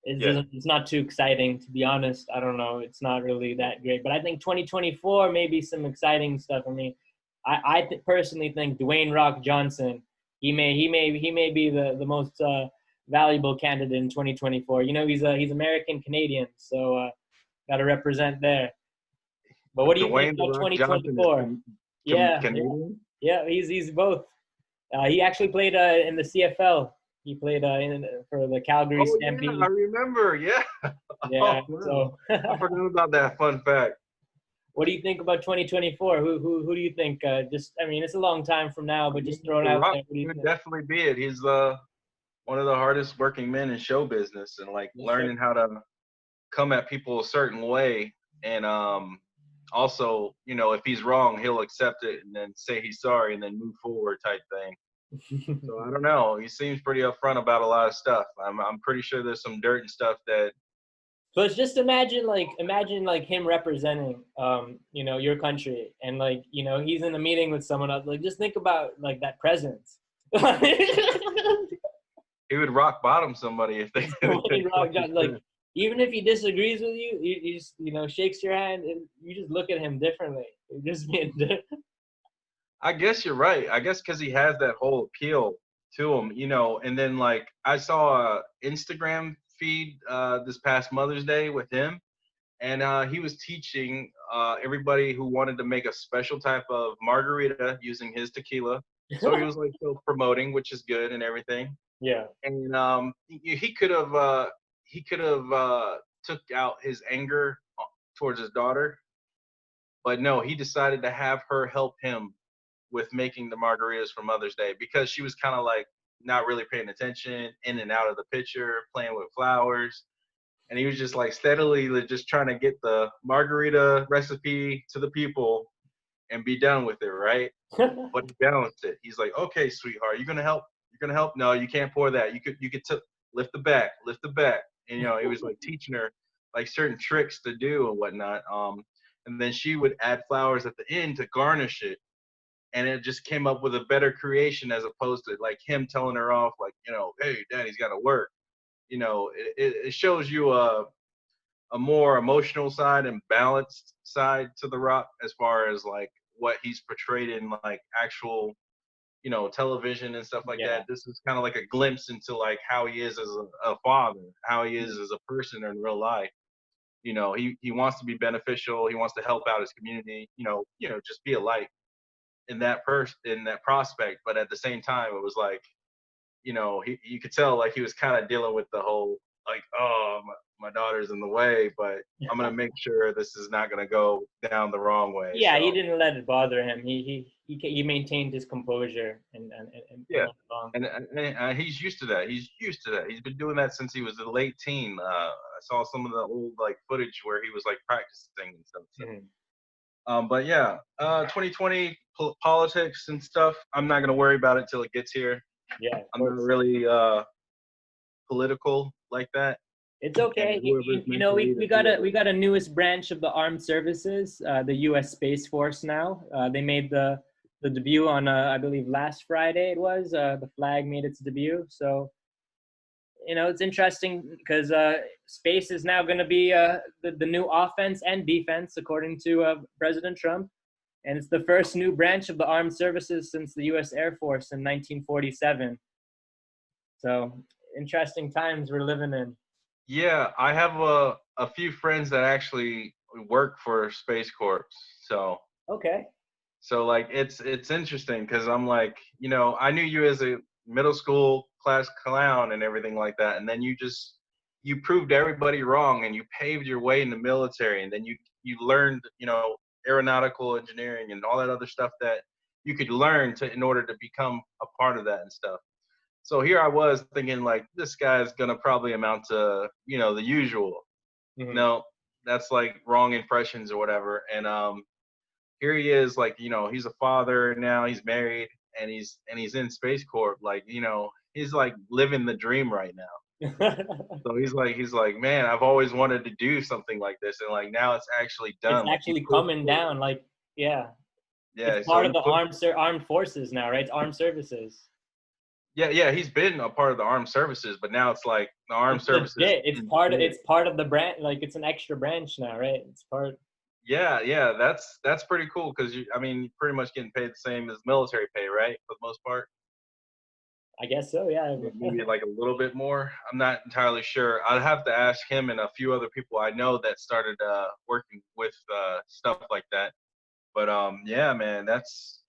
Yeah. it's not too exciting, to be honest. I don't know. It's not really that great. But I think 2024 maybe some exciting stuff. I mean, personally think Dwayne Rock Johnson. He may be the most valuable candidate in 2024. You know, he's American Canadian, so got to represent there. But what do you think Dwayne the about Rock Johnson is 2024? Yeah, Canadian. yeah, he's both. He actually played in the CFL. He played for the Calgary Oh yeah, Stampede. I remember. Yeah. Yeah. Oh, wow. So, I forgot about that fun fact. what do you think about 2024? Who do you think? Just, I mean, it's a long time from now, but just throw it The out Rock there. What do you could think? definitely be it. He's one of the hardest working men in show business, and like Yes, sir. learning how to come at people a certain way, and also, you know, if he's wrong, he'll accept it and then say he's sorry and then move forward type thing. So I don't know. He seems pretty upfront about a lot of stuff. I'm pretty sure there's some dirt and stuff that. So it's just imagine like him representing you know, your country, and like, you know, he's in a meeting with someone else. Like, just think about like that presence. He would rock bottom somebody if they. Dwayne Rock Johnson, like, even if he disagrees with you, he just, you know, shakes your hand and you just look at him differently. You just get different. I guess you're right. I guess because he has that whole appeal to him, you know. And then like I saw a Instagram feed this past Mother's Day with him, and he was teaching everybody who wanted to make a special type of margarita using his tequila. So he was like still promoting, which is good and everything. Yeah. And he could have took out his anger towards his daughter, but no, he decided to have her help him with making the margaritas for Mother's Day, because she was kind of like not really paying attention, in and out of the picture, playing with flowers. And he was just like steadily just trying to get the margarita recipe to the people and be done with it, right? But he balanced it. He's like, okay, sweetheart, you're gonna help You're gonna help? No, you can't pour that. You could lift the back. And he was like teaching her like certain tricks to do and whatnot. And then she would add flowers at the end to garnish it, and it just came up with a better creation as opposed to like him telling her off like, hey, daddy's got to work. It shows you a more emotional side and balanced side to The Rock as far as like what he's portrayed in like actual, television and stuff like that. This is kind of like a glimpse into like how he is as a father, how he is as a person in real life. He wants to be beneficial. He wants to help out his community. Just be a light in that prospect. But at the same time, it was like, you could tell like he was kind of dealing with the whole like, oh, my daughter's in the way, but I'm gonna make sure this is not gonna go down the wrong way. Yeah, so. He didn't let it bother him. He maintained his composure and yeah, and he's used to that. He's been doing that since he was a late teen. I saw some of the old like footage where he was like practicing and stuff. So. Mm-hmm. But yeah, 2020 politics and stuff. I'm not gonna worry about it till it gets here. Yeah, I'm not really political like that. It's okay. We got a newest branch of the armed services, the U.S. Space Force now. They made the debut on I believe last Friday. It was the flag made its debut. So it's interesting because space is now going to be the new offense and defense according to President Trump, and it's the first new branch of the armed services since the U.S. Air Force in 1947. So interesting times we're living in. Yeah, I have a few friends that actually work for Space Corps. So okay. So like it's interesting because I'm like, I knew you as a middle school class clown and everything like that, and then you proved everybody wrong and you paved your way in the military, and then you learned aeronautical engineering and all that other stuff that you could learn in order to become a part of that and stuff. So here I was thinking like, this guy's gonna probably amount to, the usual. Mm-hmm. No, that's like wrong impressions or whatever. And here he is, like, he's a father now, he's married, and he's in Space Corp. Like, he's like living the dream right now. So he's like, man, I've always wanted to do something like this, and like now it's actually done. It's actually coming down. Like, yeah. Yeah. It's part of the armed forces now, right? It's armed services. Yeah, he's been a part of the armed services, but now it's like the armed services. It's part of the branch, like it's an extra branch now, right? It's part. Yeah, that's pretty cool because you're pretty much getting paid the same as military pay, right? For the most part. I guess so, yeah. Maybe like a little bit more. I'm not entirely sure. I'd have to ask him and a few other people I know that started working with stuff like that. But yeah, man, that's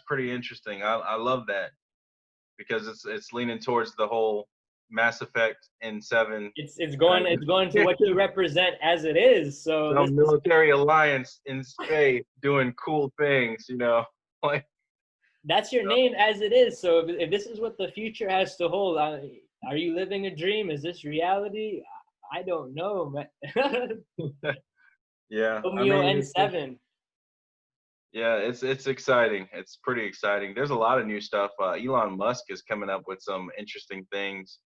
pretty interesting. I love that. Because it's leaning towards the whole Mass Effect N7. It's going to what you represent as it is. So some military alliance in space doing cool things, like that's your name as it is. So if this is what the future has to hold, are you living a dream? Is this reality? I don't know, man. Yeah. Romeo N7. Yeah, it's exciting. It's pretty exciting. There's a lot of new stuff. Elon Musk is coming up with some interesting things.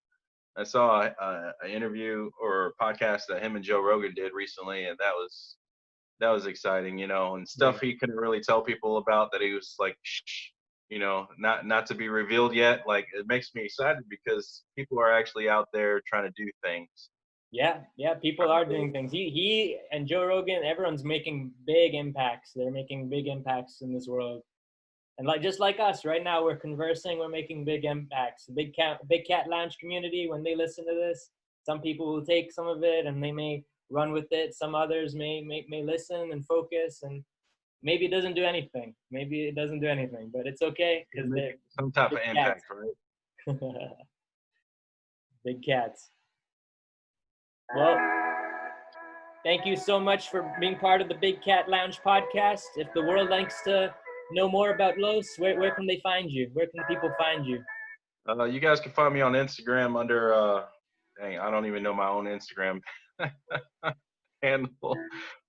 I saw an interview or a podcast that him and Joe Rogan did recently, and that was exciting, and stuff he couldn't really tell people about that he was like, shh, not to be revealed yet. Like, it makes me excited because people are actually out there trying to do things. Yeah, people are doing things. He and Joe Rogan, everyone's making big impacts. They're making big impacts in this world. And just like us, right now we're conversing, we're making big impacts. The Big Cat Lounge community, when they listen to this, some people will take some of it and they may run with it. Some others may listen and focus, and maybe it doesn't do anything. But it's okay because they're some type of impact, right? Big cats. Well, thank you so much for being part of the Big Cat Lounge podcast. If the world likes to know more about Los, where can they find you? Where can people find you? You guys can find me on Instagram under, I don't even know my own Instagram handle.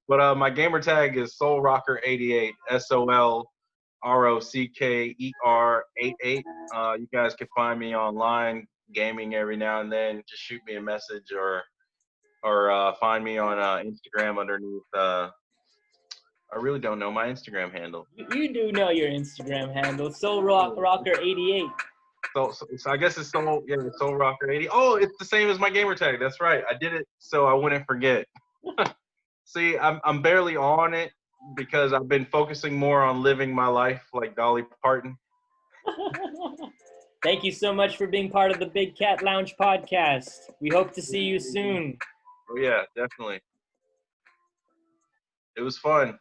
But my gamer tag is SoulRocker88, SOL ROCKER88. You guys can find me online gaming every now and then. Just shoot me a message or find me on Instagram underneath. I really don't know my Instagram handle. You do know your Instagram handle, Rocker88. So I guess it's Soul Rocker 80. Oh, it's the same as my gamer tag. That's right. I did it so I wouldn't forget. See, I'm barely on it because I've been focusing more on living my life like Dolly Parton. Thank you so much for being part of the Big Cat Lounge podcast. We hope to see you soon. Oh yeah, definitely. It was fun.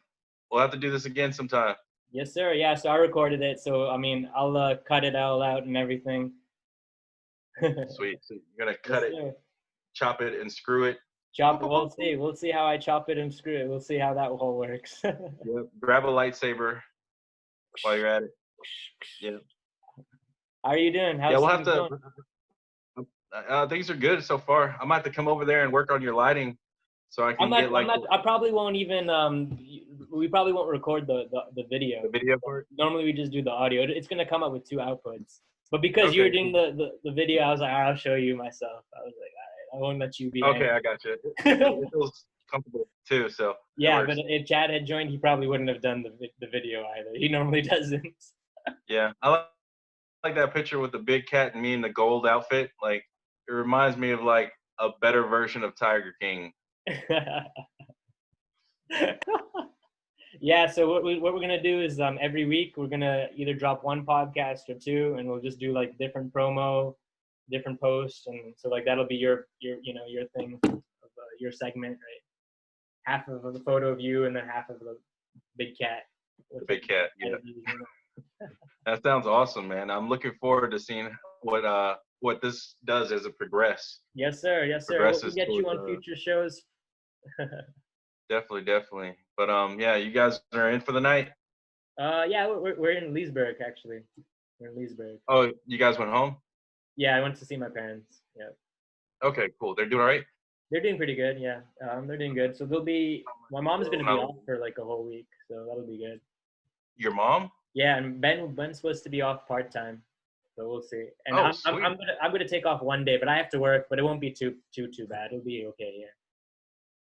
We'll have to do this again sometime. Yes, sir. Yeah, so I recorded it. So, I mean, I'll cut it all out and everything. Sweet. So you're going to cut it, chop it, and screw it. Chop it. We'll see. We'll see how I chop it and screw it. We'll see how that whole works. Yep. Grab a lightsaber while you're at it. Yeah. How are you doing? How's we'll have to. Things are good so far. I might have to come over there and work on your lighting, so I can I probably won't even. We probably won't record the video. The video part. Normally we just do the audio. It's gonna come up with 2 outputs. But because you're doing the video, I was like, I'll show you myself. I was like, all right, I won't let you be. Okay, I got you. It feels comfortable too. So. Yeah, but if Chad had joined, he probably wouldn't have done the video either. He normally doesn't. Yeah, I like that picture with the big cat and me in the gold outfit. Like, it reminds me of like a better version of Tiger King. Yeah, so what we're gonna do is every week we're gonna either drop 1 podcast or 2, and we'll just do like different promo, different posts, and so like that'll be your thing, of, your segment, right? Half of the photo of you, and then half of the big cat. The big cat, yeah. That sounds awesome, man. I'm looking forward to seeing what this does as it progresses. Yes, sir. Yes, sir. We'll get you on future shows. Definitely. But yeah, you guys are in for the night. Yeah, we're in Leesburg actually. We're in Leesburg. Oh, you guys went home? Yeah, I went to see my parents. Yeah. Okay, cool. They're doing all right? They're doing pretty good. Yeah, they're doing good. So my mom's gonna be off for like a whole week, so that'll be good. Your mom? Yeah, and Ben's supposed to be off part-time, so we'll see. And I'm gonna take off 1 day, but I have to work, but it won't be too bad. It'll be okay. Yeah.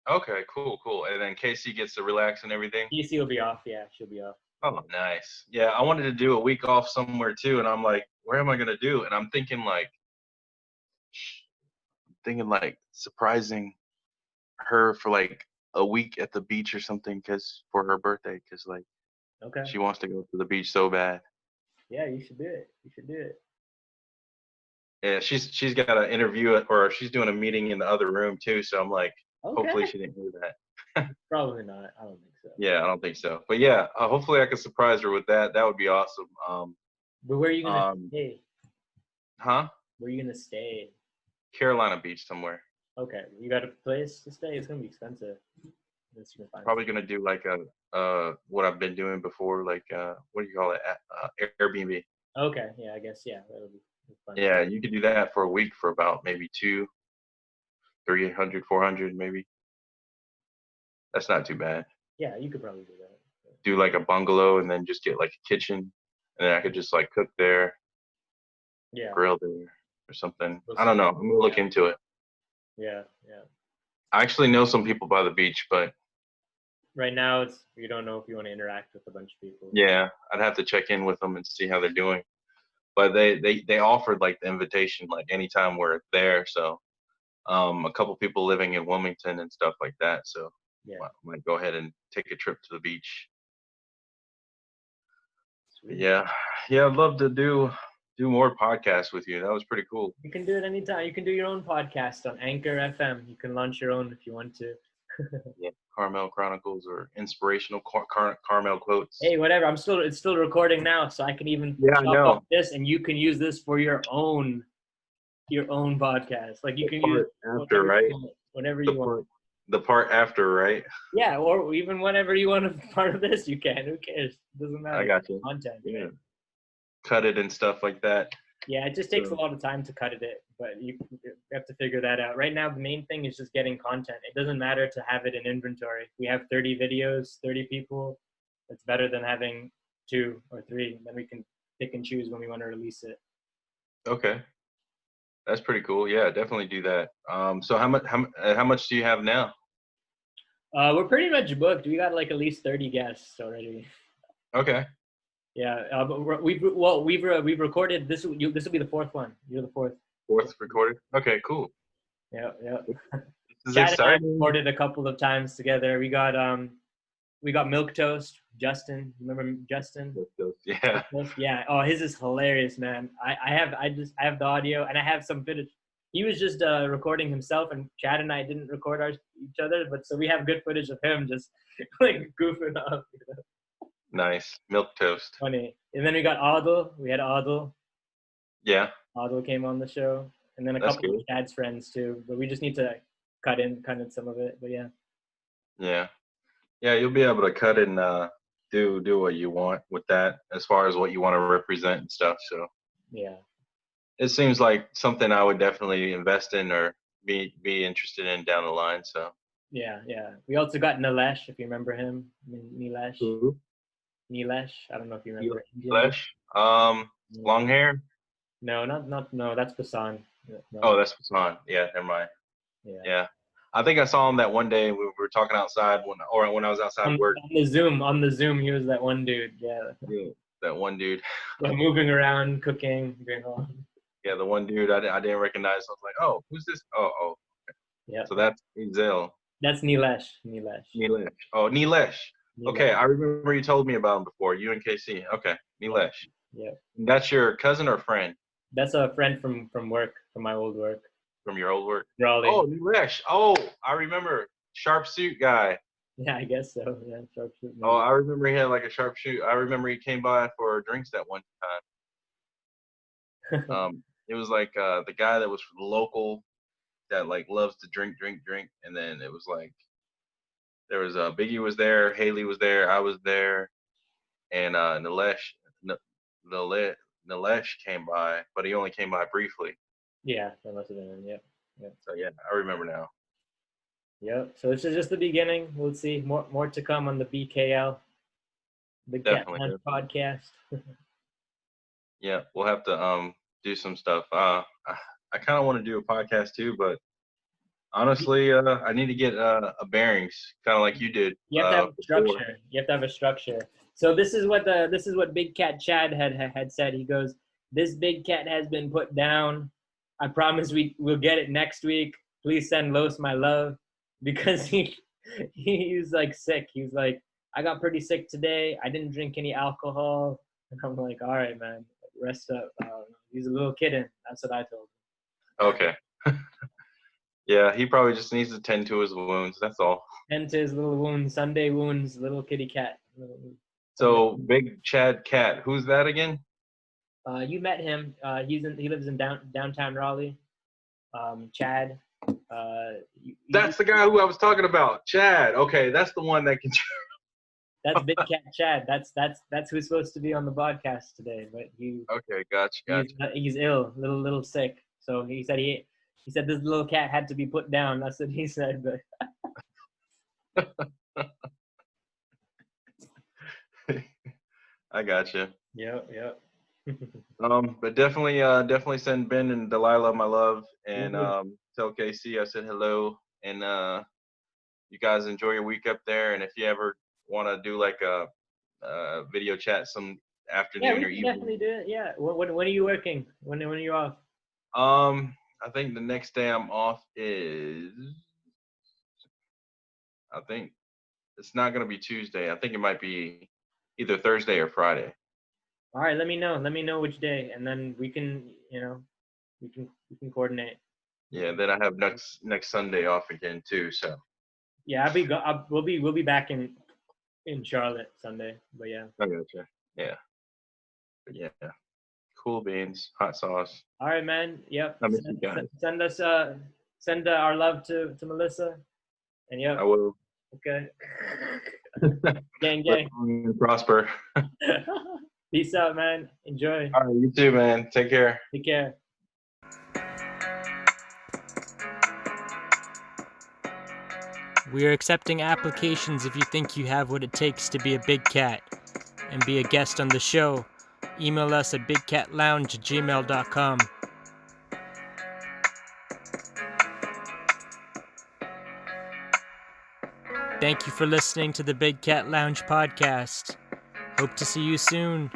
Okay, cool. And then Casey gets to relax and everything? Casey will be off, yeah. She'll be off. Oh, nice. Yeah, I wanted to do a week off somewhere too, and I'm like, where am I going to do? And I'm thinking like surprising her for like a week at the beach or something for her birthday, because like she wants to go to the beach so bad. Yeah, you should do it. Yeah, she's got an interview, or she's doing a meeting in the other room too, so I'm like, hopefully she didn't hear that. Probably not. I don't think so. Yeah, I don't think so. But yeah, hopefully I can surprise her with that. That would be awesome. But where are you gonna stay? Huh? Where are you gonna stay? Carolina Beach somewhere. Okay, you got a place to stay? It's gonna be expensive. Probably gonna do like what I've been doing before, like what do you call it? Airbnb. Okay, yeah, I guess that'll be fun. Yeah, you could do that for a week for about maybe 300, 400 maybe. That's not too bad. Yeah, you could probably do that. Do like a bungalow and then just get like a kitchen, and then I could just like cook there. Yeah. Grill there or something. I don't know. I'm gonna look into it. Yeah. I actually know some people by the beach, but right now you don't know if you want to interact with a bunch of people. Yeah, I'd have to check in with them and see how they're doing. But they offered like the invitation like anytime we're there, so a couple people living in Wilmington and stuff like that, so I might go ahead and take a trip to the beach. Sweet. Yeah, I'd love to do more podcasts with you. That was pretty cool. You can do it anytime. You can do your own podcast on Anchor FM. You can launch your own if you want to. Yeah, Carmel Chronicles or inspirational Carmel quotes. Hey, whatever. It's still recording now, so I can even chop off this, and you can use this for your own podcast. Like you can use after, right? Whatever you want. The part after, right? Yeah, or even whenever you want to be part of this, you can. Who cares? It doesn't matter. I got you. Content. Yeah. Right? Cut it and stuff like that. Yeah, it just takes a lot of time to cut it, but you have to figure that out. Right now, the main thing is just getting content. It doesn't matter to have it in inventory. We have 30 videos, 30 people. It's better than having 2 or 3. Then we can pick and choose when we want to release it. Okay. That's pretty cool. Yeah, definitely do that. So how much do you have now? We're pretty much booked. We got like at least 30 guests already. Okay. Yeah, but we've recorded this. This will be the 4th one. You're the 4th. Fourth recorded. Okay, cool. Yeah. This is Chad and I exciting. recorded a couple of times together. We got Milk Toast. Justin, remember Justin? Yeah. Yeah. Oh, his is hilarious, man. I have the audio and I have some footage. He was just recording himself, and Chad and I didn't record each other, but so we have good footage of him just like goofing off. Nice. Milk toast. Funny. And then we got Adil. We had Adil. Yeah. Adil came on the show, and then a That's couple cool. of Chad's friends too. But we just need to cut in some of it. But yeah. Yeah, you'll be able to cut and do what you want with that as far as what you want to represent and stuff. So Yeah. it seems like something I would definitely invest in or be interested in down the line. So Yeah. We also got Nilesh, if you remember him. Nilesh. Nilesh. I don't know if you remember. Flesh. Long hair. No. That's Basan. No. Oh, that's Hassan. Yeah, never mind. Yeah. I think I saw him that one day we were talking outside when I was outside work. On the Zoom, he was that one dude. Yeah. That one dude. Yeah, moving around, cooking, doing all. Yeah, the one dude I didn't recognize. I was like, oh, who's this? Oh. Yeah. So that's Ezel. That's Nilesh. Oh, Nilesh. Nilesh. Okay, I remember you told me about him before. You and KC. Okay, Nilesh. Yeah. That's your cousin or friend? That's a friend from work, from my old work. From your old work? Raleigh. Oh, Nilesh. Oh, I remember. Sharp suit guy. Yeah, I guess so. Yeah, sharpshooter. Oh, I remember he had like a sharp shoot. I remember he came by for drinks that one time. It was like the guy that was local that like loves to drink, and then it was like there was Biggie was there, Haley was there, I was there, and Nilesh came by, but he only came by briefly. Yeah, that must have been him. Yep. So yeah, I remember now. Yep. So this is just the beginning. We'll see more to come on the BKL, Big Cat Definitely. podcast. Yeah, we'll have to do some stuff. I kind of want to do a podcast too, but honestly, I need to get a bearings, kind of like you did. You have to have a structure. You have to have a structure. So this is what Big Cat Chad had said. He goes, "This Big Cat has been put down. I promise we'll get it next week. Please send Los my love," because he's like sick. He's like, "I got pretty sick today. I didn't drink any alcohol." And I'm like, "All right, man, rest up." He's a little kitten. That's what I told him. Okay. Yeah, he probably just needs to tend to his wounds. That's all. Tend to his little wounds, Sunday wounds, little kitty cat. So Big Chad Cat, who's that again? You met him. He lives in downtown Raleigh. Chad. That's the guy who I was talking about. Chad. Okay, that's the one that can. That's Big Cat Chad. That's who's supposed to be on the podcast today, but Okay, gotcha. He's ill, little sick. So he said this little cat had to be put down. That's what he said. But I gotcha. Yep. But definitely send Ben and Delilah my love, and tell KC I said hello, and you guys enjoy your week up there. And if you ever want to do like a video chat some afternoon or evening, definitely do it. Yeah. When are you working? When are you off? I think the next day I'm off is. I think it's not gonna be Tuesday. I think it might be either Thursday or Friday. All right, let me know which day, and then we can coordinate. Yeah, then I have next Sunday off again too. So. Yeah, we'll be back in Charlotte Sunday, but yeah. I gotcha. Yeah. But yeah. Cool beans, hot sauce. All right, man. Yep. I miss you guys. Send our love to Melissa, and yep. I will. Okay. Gang. Prosper. Peace out, man. Enjoy. All right, you too, man. Take care. Take care. We are accepting applications if you think you have what it takes to be a big cat. and be a guest on the show, email us at bigcatlounge@gmail.com. Thank you for listening to the Big Cat Lounge podcast. Hope to see you soon.